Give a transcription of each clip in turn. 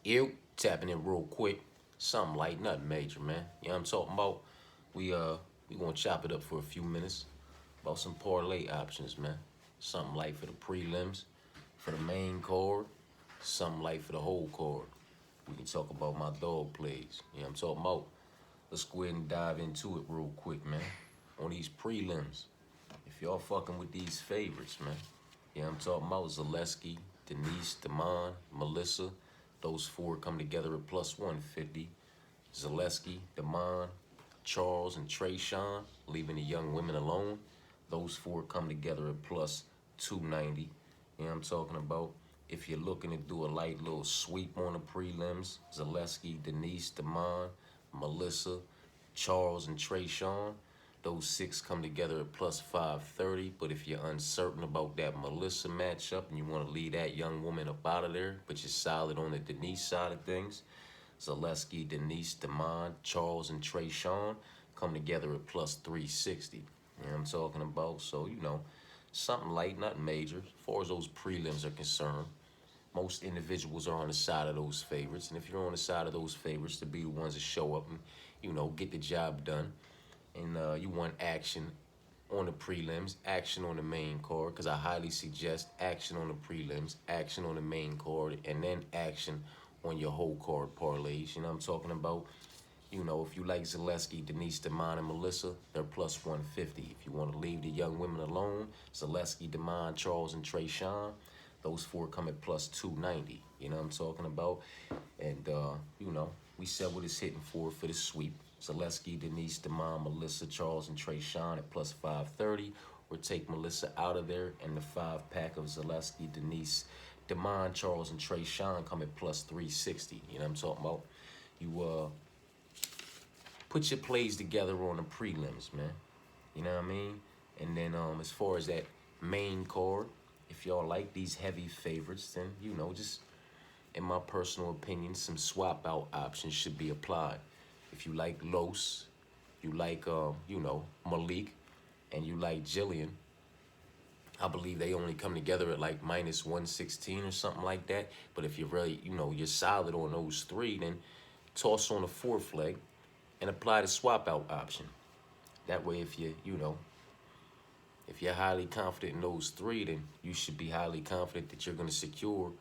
You tapping in real quick. Something light, nothing major, man. You know what I'm talking about? We gonna chop it up for a few minutes about some parlay options, man. Something light for the prelims, for the main card, something light for the whole card. We can talk about my dog plays. You know what I'm talking about? Let's go ahead and dive into it real quick, man. On these prelims. If y'all fucking with these favorites, man. You know what I'm talking about? Zaleski, Denise, Damon, Melissa. Those four come together at plus 150. Zaleski, Damon, Charles, and Trayshawn, leaving the young women alone. Those four come together at plus 290. You know what I'm talking about? If you're looking to do a light little sweep on the prelims, Zaleski, Denise, Damon, Melissa, Charles, and Trayshawn, those six come together at plus 530. But if you're uncertain about that Melissa matchup and you want to leave that young woman up out of there, but you're solid on the Denise side of things, Zaleski, Denise, Damon, Charles, and Trayshawn come together at plus 360. You know what I'm talking about? So, something light, nothing major. As far as those prelims are concerned, most individuals are on the side of those favorites. And if you're on the side of those favorites, to be the ones that show up and, get the job done. And you want action on the prelims, action on the main card, because I highly suggest action on the prelims, action on the main card, and then action on your whole card parlays. You know what I'm talking about? If you like Zaleski, Denise, Damon, and Melissa, they're plus 150. If you want to leave the young women alone, Zaleski, Damon, Charles, and Trayshawn, those four come at plus 290. You know what I'm talking about? And, we said what it's hitting for the sweep. Zaleski, Denise, Damon, Melissa, Charles, and Trayshawn at plus 530. Or take Melissa out of there, and the 5-pack of Zaleski, Denise, Damon, Charles, and Trayshawn come at plus 360. You know what I'm talking about? You put your plays together on the prelims, man. You know what I mean? And then as far as that main card, if y'all like these heavy favorites, then, just in my personal opinion, some swap out options should be applied. If you like Los, you like, Malik, and you like Jillian, I believe they only come together at like minus 116 or something like that. But if you're really, you're solid on those three, then toss on a fourth leg and apply the swap out option. That way, if if you're highly confident in those three, then you should be highly confident that you're going to secure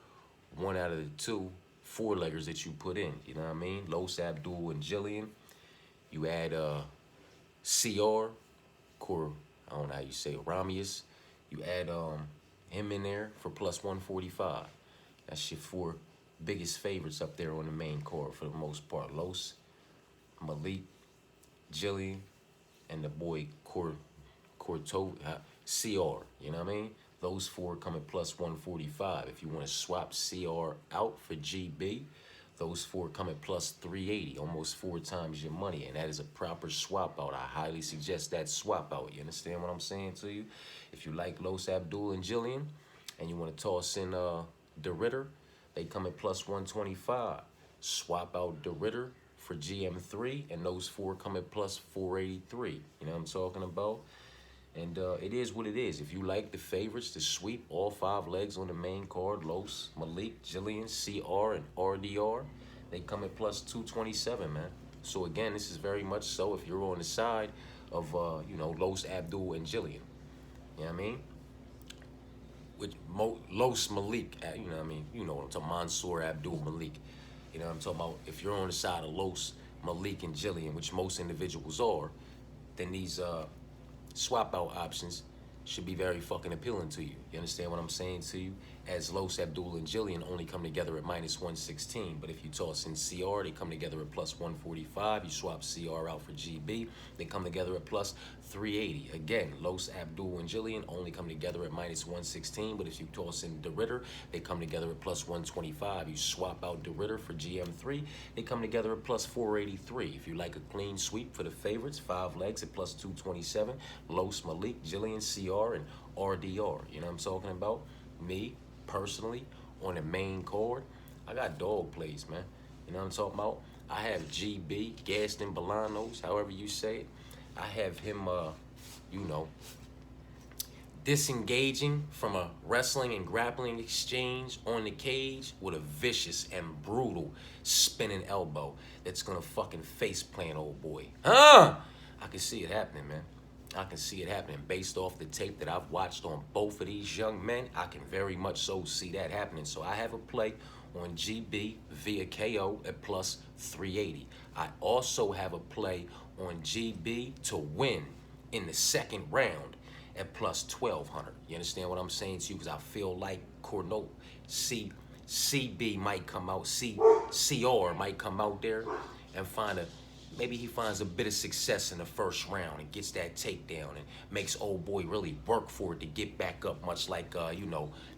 one out of the two four-leggers that you put in. You know what I mean? Los, Abdul, and Jillian. You add CR, I don't know how you say it, Ramius. You add him in there for plus 145. That's your four biggest favorites up there on the main card for the most part. Los, Malik, Jillian, and the boy Corto, CR. You know what I mean? Those four come at plus 145. If you want to swap CR out for GB, those four come at plus 380, almost 4 times your money, and that is a proper swap out. I highly suggest that swap out. You understand what I'm saying to you? If you like Los, Abdul, and Jillian, and you want to toss in the Ritter, they come at plus 125. Swap out the Ritter for GM3, and those four come at plus 483. You know what I'm talking about? And it is what it is. If you like the favorites to sweep all 5 legs on the main card, Los, Malik, Jillian, CR, and RDR, they come at plus 227, man. So again, this is very much so if you're on the side of, Los, Abdul, and Jillian. You know what I mean? With Los, Malik, you know what I mean? You know what I'm talking about, Mansour, Abdul, Malik. You know what I'm talking about? If you're on the side of Los, Malik, and Jillian, which most individuals are, then these swap out options should be very fucking appealing to you. You understand what I'm saying to you? As Los, Abdul, and Jillian only come together at minus 116. But if you toss in CR, they come together at plus 145. You swap CR out for GB, they come together at plus 380. Again, Los, Abdul, and Jillian only come together at minus 116. But if you toss in the Ritter, they come together at plus 125. You swap out the Ritter for GM3, they come together at plus 483. If you like a clean sweep for the favorites, 5 legs at plus 227. Los, Malik, Jillian, CR, and RDR. You know what I'm talking about? Me, personally, on the main card, I got dog plays, man. You know what I'm talking about? I have GB, Gaston Bolanos, however you say it. I have him, disengaging from a wrestling and grappling exchange on the cage with a vicious and brutal spinning elbow that's gonna fucking face plant old boy. I can see it happening, man. I can see it happening based off the tape that I've watched on both of these young men. I can very much so see that happening. So I have a play on GB via KO at plus 380. I also have a play on GB to win in the second round at plus 1200. You understand what I'm saying to you? Because I feel like CB might come out, CR might come out there and maybe he finds a bit of success in the first round and gets that takedown and makes old boy really work for it to get back up, much like,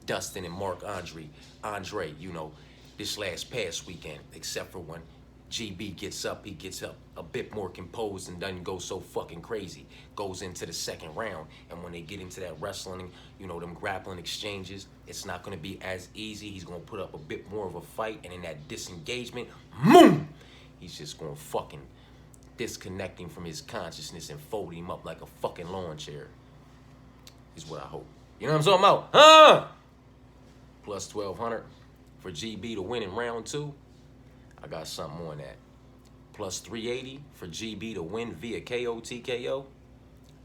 Dustin and Mark Andre, this past weekend, except for when GB gets up, he gets up a bit more composed and doesn't go so fucking crazy. Goes into the second round, and when they get into that wrestling, them grappling exchanges, it's not gonna be as easy. He's gonna put up a bit more of a fight, and in that disengagement, boom, he's just gonna fucking disconnecting from his consciousness and fold him up like a fucking lawn chair. Is what I hope. You know what I'm talking about? Plus 1200 for GB to win in round 2. I got something on that. Plus 380 for GB to win via KO TKO.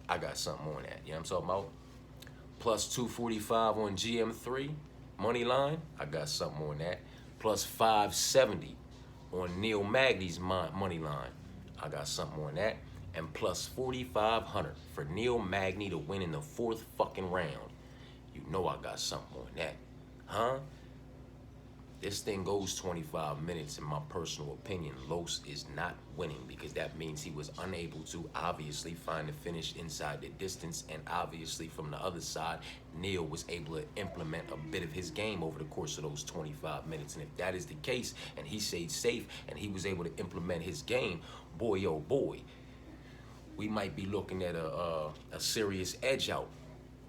I got something on that. You know what I'm talking about? Plus 245 on GM3 money line. I got something on that. Plus 570 on Neil Magny's money line. I got something on that. And plus 4,500 for Neil Magny to win in the 4th fucking round. You know I got something on that. This thing goes 25 minutes, in my personal opinion. Los is not winning because that means he was unable to obviously find the finish inside the distance, and obviously from the other side, Neil was able to implement a bit of his game over the course of those 25 minutes. And if that is the case, and he stayed safe, and he was able to implement his game, boy, oh boy, we might be looking at a serious edge out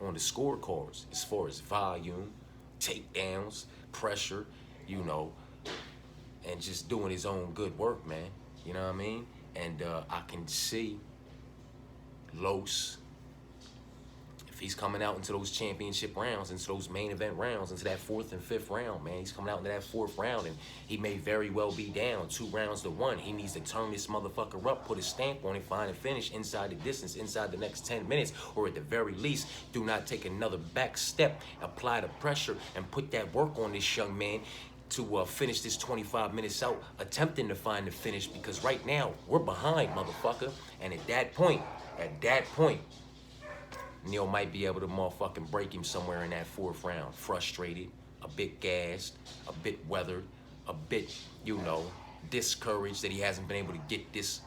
on the scorecards as far as volume, takedowns, pressure, and just doing his own good work, man. You know what I mean? And I can see Los, if he's coming out into those championship rounds, into those main event rounds, into that 4th and 5th round, man, he's coming out into that 4th round, and he may very well be down 2 rounds to 1. He needs to turn this motherfucker up, put a stamp on it, find a finish inside the distance, inside the next 10 minutes, or at the very least, do not take another back step, apply the pressure, and put that work on this young man to finish this 25 minutes out, attempting to find the finish, because right now, we're behind, motherfucker. And at that point, Neil might be able to motherfucking break him somewhere in that 4th round. Frustrated, a bit gassed, a bit weathered, a bit, discouraged that he hasn't been able to get this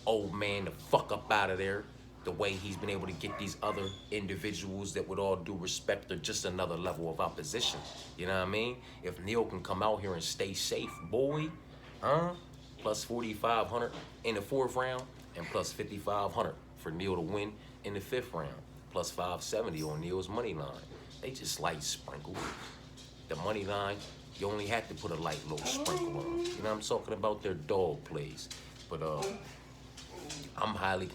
old man the fuck up out of there the way he's been able to get these other individuals that, with all due respect, are just another level of opposition. You know what I mean? If Neil can come out here and stay safe, boy, plus 4,500 in the 4th round, and plus 5,500 for Neil to win in the 5th round. Plus 570 on Neil's money line. They just light sprinkle. The money line, you only have to put a light little sprinkle on. You know what I'm talking about? Their dog plays. But I'm highly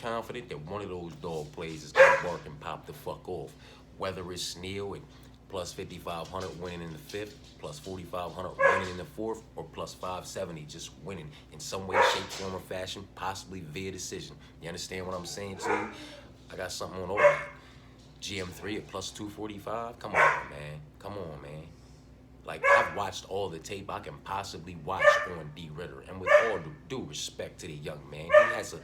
confident that one of those dog plays is gonna work and pop the fuck off. Whether it's Neil at plus 5,500 winning in the 5th, plus 4,500 winning in the 4th, or plus 570 just winning in some way, shape, form, or fashion, possibly via decision. You understand what I'm saying to you? I got something on all that. GM3 at plus 245. Come on, man. Come on, man. Like, I've watched all the tape I can possibly watch on D. Ritter. And with all due respect to the young man, he has a,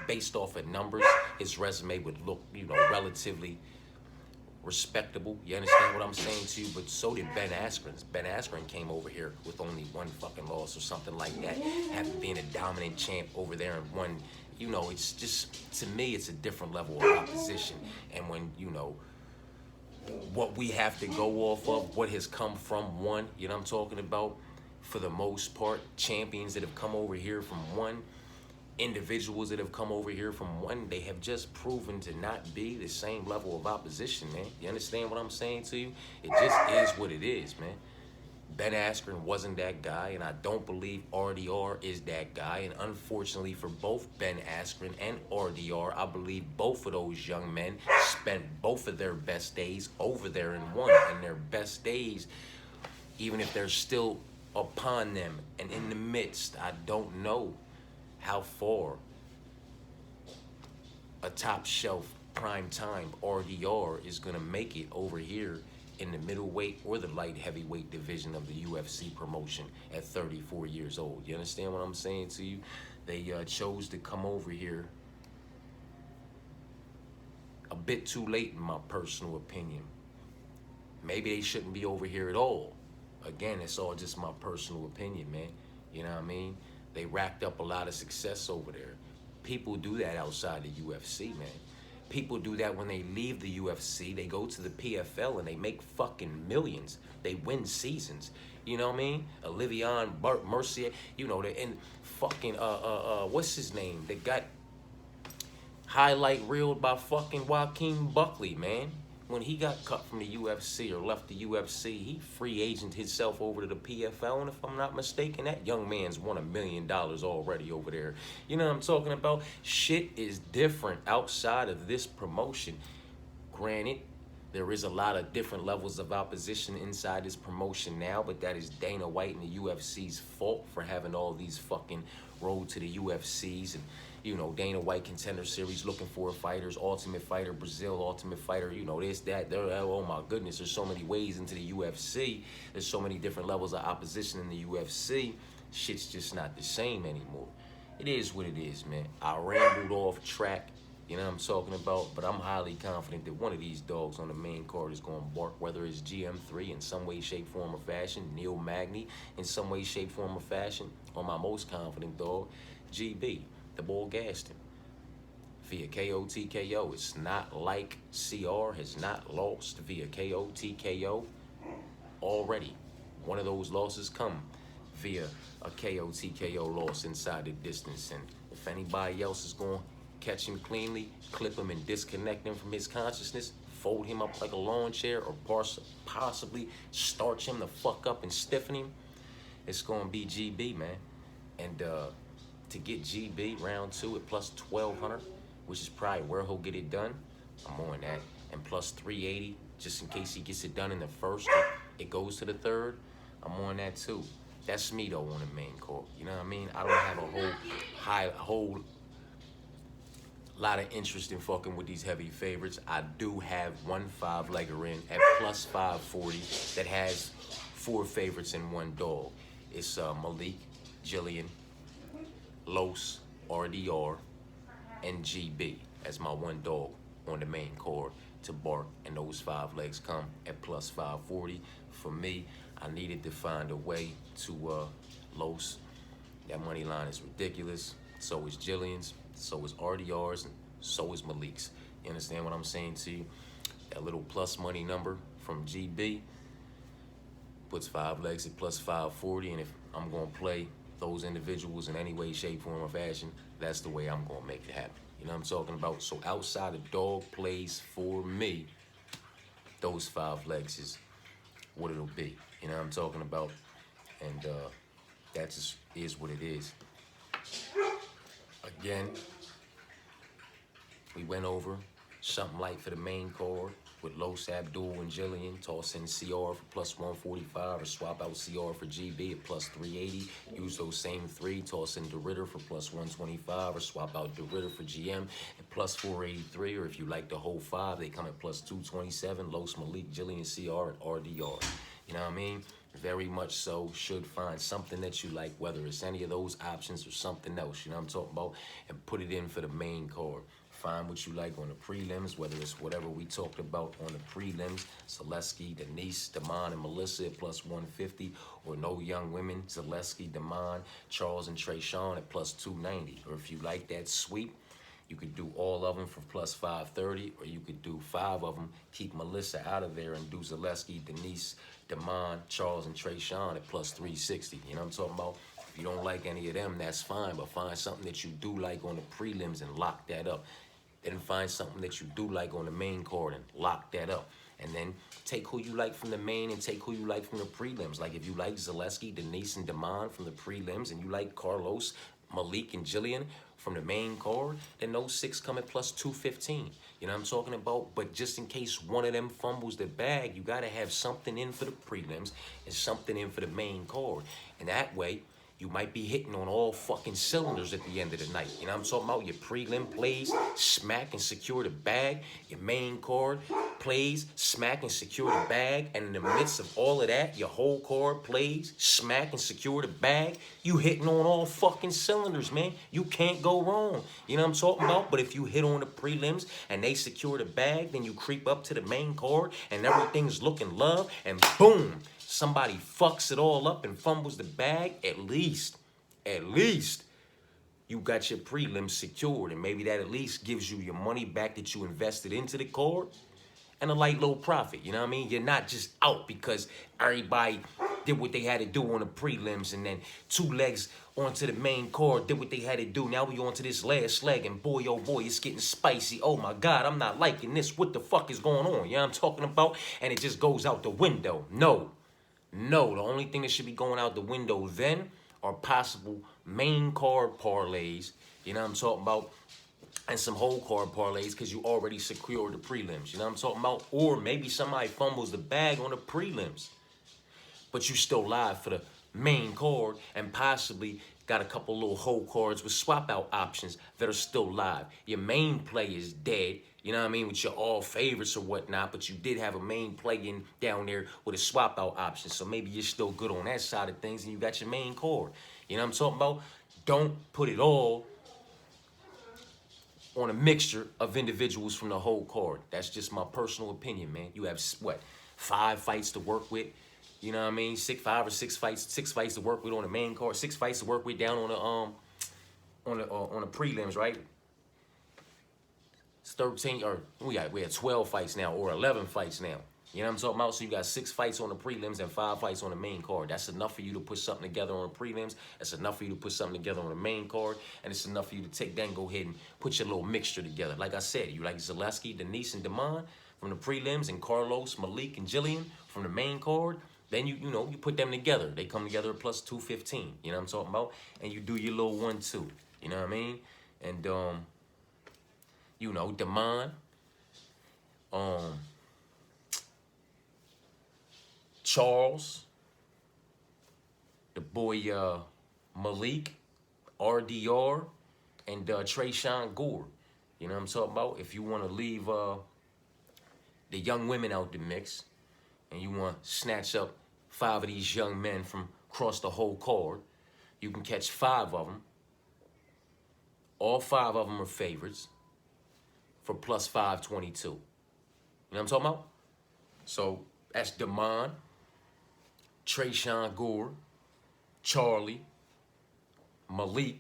based off of numbers, his resume would look, relatively respectable. You understand what I'm saying to you? But so did Ben Askren's. Ben Askren came over here with only 1 fucking loss or something like that. Having been a dominant champ over there and won, it's just, to me, it's a different level of opposition. And when, what we have to go off of, what has come from one, you know what I'm talking about? For the most part, champions that have come over here from one, individuals that have come over here from one, they have just proven to not be the same level of opposition, man. You understand what I'm saying to you? It just is what it is, man. Ben Askren wasn't that guy, and I don't believe RDR is that guy. And unfortunately for both Ben Askren and RDR, I believe both of those young men spent both of their best days over there and won. And their best days, even if they're still upon them and in the midst, I don't know how far a top shelf prime time RDR is gonna make it over here in the middleweight or the light heavyweight division of the UFC promotion at 34 years old. You understand what I'm saying to you? They chose to come over here a bit too late, in my personal opinion. Maybe they shouldn't be over here at all. Again, it's all just my personal opinion, man. You know what I mean? They racked up a lot of success over there. People do that outside the UFC, man. People do that when they leave the UFC. They go to the PFL and they make fucking millions. They win seasons. You know what I mean? Olivier Mercier, you know, and fucking what's his name? They got highlight reeled by fucking Joaquin Buckley, man. When he got cut from the UFC or left the UFC, he free agent himself over to the PFL, and if I'm not mistaken, that young man's won $1 million already over there. You know what I'm talking about? Shit is different outside of this promotion. Granted, there is a lot of different levels of opposition inside this promotion now, but that is Dana White and the UFC's fault for having all these fucking road to the UFCs and, you know, Dana White Contender Series looking for fighters, Ultimate Fighter, Brazil, Ultimate Fighter, you know, this, that, there. Oh my goodness, there's so many ways into the UFC. There's so many different levels of opposition in the UFC. Shit's just not the same anymore. It is what it is, man. I rambled off track, you know what I'm talking about, but I'm highly confident that one of these dogs on the main card is going to bark, whether it's GM3 in some way, shape, form, or fashion, Neil Magny in some way, shape, form, or fashion, or my most confident dog, GB. The ball Gaston via KO/TKO. It's not like CR has not lost via KO/TKO already. One of those losses come via a KO/TKO loss inside the distance. And if anybody else is going to catch him cleanly, clip him and disconnect him from his consciousness, fold him up like a lawn chair, or possibly starch him the fuck up and stiffen him, it's going to be GB, man. And to get GB round 2 at plus 1,200, which is probably where he'll get it done, I'm on that. And plus 380, just in case he gets it done in the first, it goes to the third, I'm on that too. That's me though on the main card. You know what I mean? I don't have a whole lot of interest in fucking with these heavy favorites. I do have one 5-legger in at plus 540 that has 4 favorites and 1 dog. It's Malik, Jillian, Los, RDR, and GB as my 1 dog on the main card to bark, and those 5 legs come at plus 540. For me, I needed to find a way to Los. That money line is ridiculous. So is Jillian's, so is RDR's, and so is Malik's. You understand what I'm saying to you? That little plus money number from GB puts 5 legs at plus 540, and if I'm gonna play those individuals in any way, shape, form, or fashion, that's the way I'm gonna make it happen. You know what I'm talking about? So outside of dog plays for me, those 5 legs is what it'll be. You know what I'm talking about? And that just is what it is. Again, we went over something light for the main card with Los, Abdul, and Jillian. Toss in CR for plus 145 or swap out CR for GB at plus 380. Use those same 3. Toss in DeRitter for plus 125 or swap out DeRitter for GM at plus 483. Or if you like the whole 5, they come at plus 227. Los, Malik, Jillian, CR, and RDR. You know what I mean? Very much so. Should find something that you like, whether it's any of those options or something else, you know what I'm talking about, and put it in for the main card. Find what you like on the prelims, whether it's whatever we talked about on the prelims, Zaleski, Denise, Damon, and Melissa at plus 150, or no young women, Zaleski, Damon, Charles, and Trayshawn at plus 290. Or if you like that sweep, you could do all of them for plus 530, or you could do 5 of them, keep Melissa out of there, and do Zaleski, Denise, Damon, Charles, and Trayshawn at plus 360. You know what I'm talking about? If you don't like any of them, that's fine, but find something that you do like on the prelims and lock that up. Then find something that you do like on the main card and lock that up. And then take who you like from the main and take who you like from the prelims. Like if you like Zaleski, Denise, and Damon from the prelims, and you like Carlos, Malik, and Jillian from the main card, then those 6 come at plus 215. You know what I'm talking about? But just in case one of them fumbles the bag, you got to have something in for the prelims and something in for the main card. And that way, you might be hitting on all fucking cylinders at the end of the night. You know what I'm talking about? Your prelim plays, smack and secure the bag. Your main card plays, smack and secure the bag. And in the midst of all of that, your whole card plays, smack and secure the bag. You hitting on all fucking cylinders, man. You can't go wrong. You know what I'm talking about? But if you hit on the prelims and they secure the bag, then you creep up to the main card and everything's looking love, and boom, somebody fucks it all up and fumbles the bag, at least, you got your prelims secured. And maybe that at least gives you your money back that you invested into the card and a light low profit. You know what I mean? You're not just out because everybody did what they had to do on the prelims and then 2 legs onto the main card did what they had to do. Now we on to this last leg and boy, oh boy, it's getting spicy. Oh my God, I'm not liking this. What the fuck is going on? You know what I'm talking about? And it just goes out the window. No, the only thing that should be going out the window then are possible main card parlays, you know what I'm talking about, and some whole card parlays because you already secured the prelims, you know what I'm talking about, or maybe somebody fumbles the bag on the prelims, but you still live for the main card and possibly got a couple little whole cards with swap out options that are still live. Your main play is dead, you know what I mean, with your all favorites or whatnot, but you did have a main play in down there with a swap out option. So maybe you're still good on that side of things and you got your main card. You know what I'm talking about? Don't put it all on a mixture of individuals from the whole card. That's just my personal opinion, man. You have, what, 5 fights to work with? You know what I mean? 5 or 6 fights, 6 fights to work with on the main card, 6 fights to work with down on the prelims, right? It's 13 or we had 12 fights now or 11 fights now. You know what I'm talking about? So you got 6 fights on the prelims and 5 fights on the main card. That's enough for you to put something together on the prelims. That's enough for you to put something together on the main card. And it's enough for you to take that and go ahead and put your little mixture together. Like I said, you like Zaleski, Denise, and Damon from the prelims, and Carlos, Malik, and Jillian from the main card. Then you put them together. They come together at plus 215. You know what I'm talking about? And you do your little 1-2. You know what I mean? And Damon, Charles, the boy Malik, RDR, and Trayshawn Gore. You know what I'm talking about? If you want to leave the young women out the mix and you want to snatch up 5 of these young men from across the whole card, you can catch 5 of them. All 5 of them are favorites for plus 522. You know what I'm talking about? So that's Damon, Trayshawn Gore, Charlie, Malik,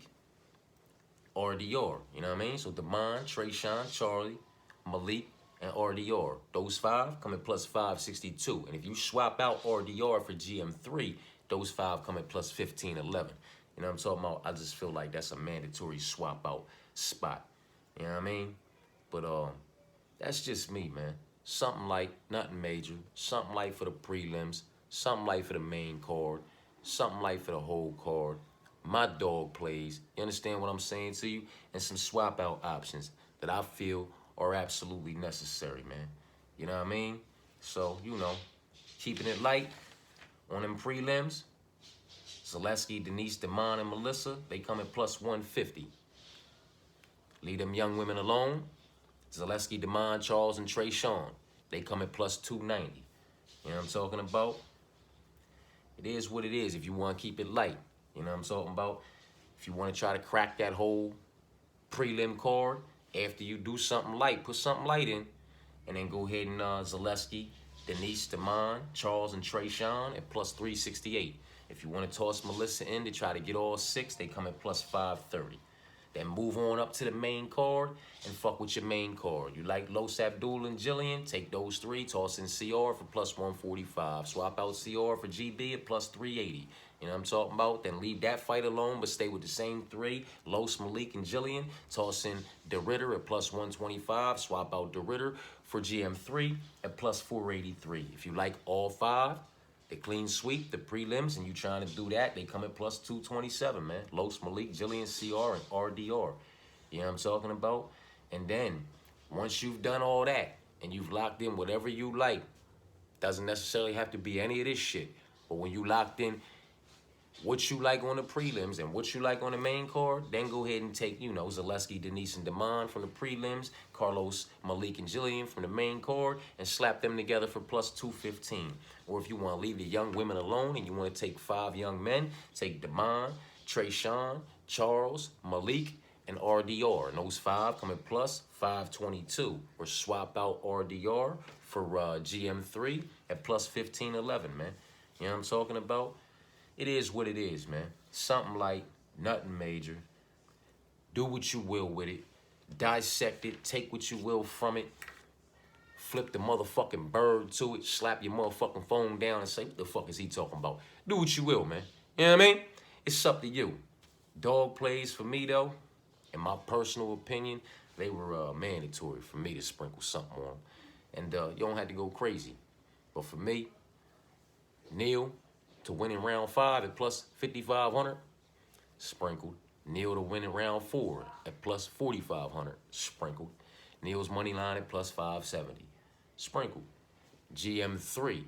RDR. You know what I mean? So Damon, Trayshawn, Charlie, Malik, and RDR. Those 5 come at plus 562. And if you swap out RDR for GM3, those 5 come at plus 1511. You know what I'm talking about? I just feel like that's a mandatory swap out spot. You know what I mean? But that's just me, man. Something like nothing major, something like for the prelims, something like for the main card, something like for the whole card. My dog plays, you understand what I'm saying to you? And some swap out options that I feel are absolutely necessary, man. You know what I mean? So, keeping it light on them prelims. Zaleski, Denise, Damon, and Melissa, they come at plus 150. Leave them young women alone. Zaleski, Damon, Charles, and Trayshawn, they come at plus 290. You know what I'm talking about? It is what it is if you want to keep it light. You know what I'm talking about? If you want to try to crack that whole prelim card, after you do something light, put something light in, and then go ahead and Zaleski, Denise, Damon, Charles, and Trayshawn at plus 368. If you want to toss Melissa in to try to get all 6, they come at plus 530. Then move on up to the main card and fuck with your main card. You like Los Abdul and Jillian? Take those three, toss in CR for plus 145. Swap out CR for GB at plus 380. You know what I'm talking about? Then leave that fight alone, but stay with the same three. Los, Malik, and Jillian. Toss in De Ritter at plus 125. Swap out De Ritter for GM3 at plus 483. If you like all five, the clean sweep, the prelims, and you trying to do that, they come at plus 227, man. Los, Malik, Jillian, CR, and RDR. You know what I'm talking about? And then, once you've done all that, and you've locked in whatever you like, doesn't necessarily have to be any of this shit, but when you locked in what you like on the prelims and what you like on the main card, then go ahead and take, you know, Zaleski, Denise, and Damon from the prelims, Carlos, Malik, and Jillian from the main card, and slap them together for plus 215. Or if you want to leave the young women alone and you want to take 5 young men, take Damon, Trayshawn, Charles, Malik, and RDR. And those 5 come at plus 522. Or swap out RDR for GM3 at plus 1511, man. You know what I'm talking about? It is what it is, man. Something like nothing major. Do what you will with it. Dissect it. Take what you will from it. Flip the motherfucking bird to it. Slap your motherfucking phone down and say, what the fuck is he talking about? Do what you will, man. You know what I mean? It's up to you. Dog plays for me, though, in my personal opinion, they were mandatory for me to sprinkle something on them. And you don't have to go crazy. But for me, Neil to win in round 5 at plus 5,500, sprinkled. Neil to win in round 4 at plus 4,500, sprinkled. Neil's money line at plus 570, sprinkled. GM3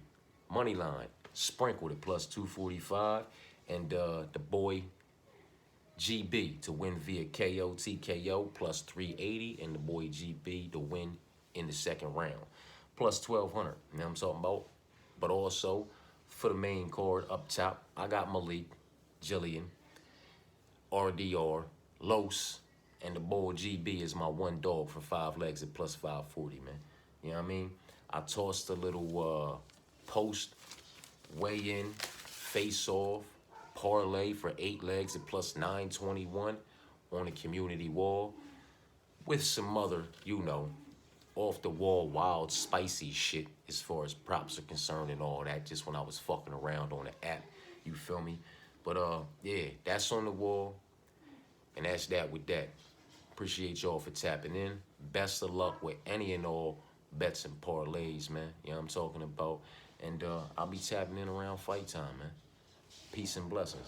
money line, sprinkled at plus 245, and the boy GB to win via KO TKO plus 380, and the boy GB to win in the second round plus 1,200. You know what I'm talking about? But also, for the main card up top, I got Malik, Jillian, RDR, Los, and the boy GB is my one dog for 5 legs at plus 540, man. You know what I mean? I tossed a little post, weigh-in, face-off, parlay for 8 legs at plus 921 on the community wall with some other, you know, off-the-wall, wild, spicy shit as far as props are concerned and all that, just when I was fucking around on the app, you feel me? But, yeah, that's on the wall, and that's that with that. Appreciate y'all for tapping in. Best of luck with any and all bets and parlays, man. You know what I'm talking about? And I'll be tapping in around fight time, man. Peace and blessings.